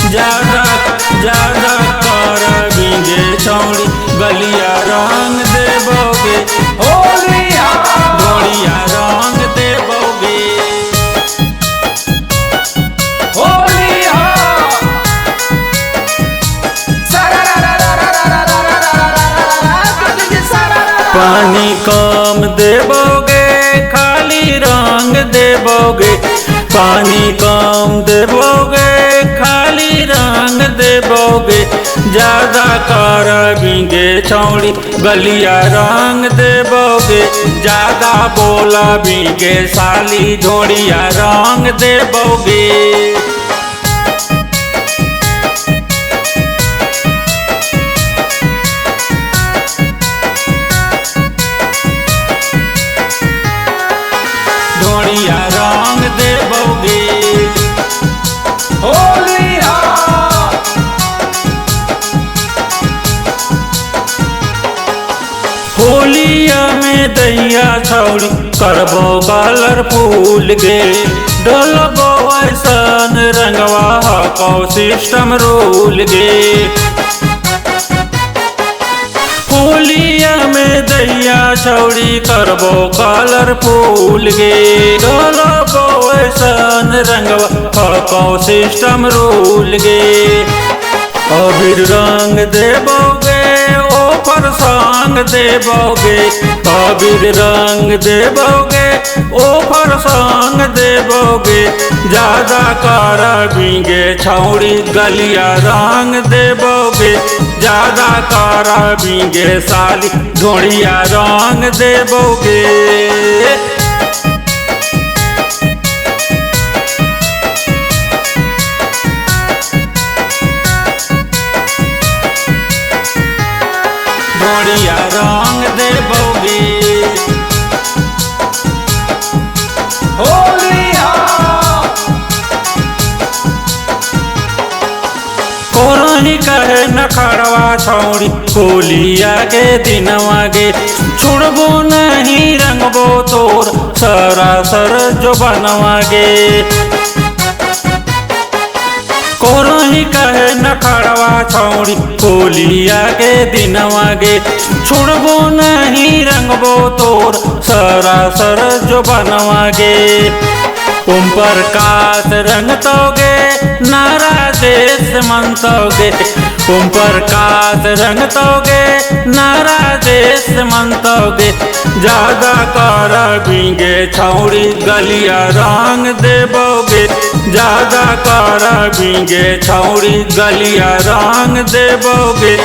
ज्यादा ज्यादा कर बिंगे छौड़ी गलिया रंग देबोगे होलिया ढोड़िया रंग देबोगे। होलिया पानी कम देबोगे खाली रंग देबोगे। पानी कम देबोगे खाली रंग देबोगे। ज्यादा कर बिंगे छौड़ी गलिया रंग देबोगे। ज्यादा बोला बिंगे साली ढोड़िया रंग देबोगे। ढोड़िया रंग देबोगे। होलिया होलिया में दैया छौड़ी करबो कलरफुल गे। डलबो ऐसन रंगवा हको सिस्टम रूल गे। होलिया में दैया छौड़ी करबो कलरफुल गे। डलबो ऐसन रंगवा हको सिस्टम रूल गे। अबीर रंग देबोगे ओफर संग देबोगे। अबीर रंग देबोगे ओफर संग देबोगे। ज्यादा कर बिंगे छौड़ी गलिया रंग देबोगे। ज्यादा कर बिंगे साली ढोड़िया रंग देबोगे। ढोड़िया रंग देबोगे। होलिया कोरही कहे नखड़वा छौड़ी होलिया के दिनवा गे। छुड़बो नहीं रंगबो तोर सरासर जो बनवा गे। कोरही कहे नखड़वा छौड़ी होलिया के दिनवा गे। छुड़बो नहीं रंगबो तोर सरासर जो बनवा गे। ओम प्रकाश रंगतोगे नारा देश मनतोगे। ओम प्रकाश रंगतोगे नारा देश मनतोगे। ज्यादा कर बिंगे छौड़ी गलिया रंग देबोगे। ज्यादा कर बिंगे छौड़ी गलिया रंग देबोगे।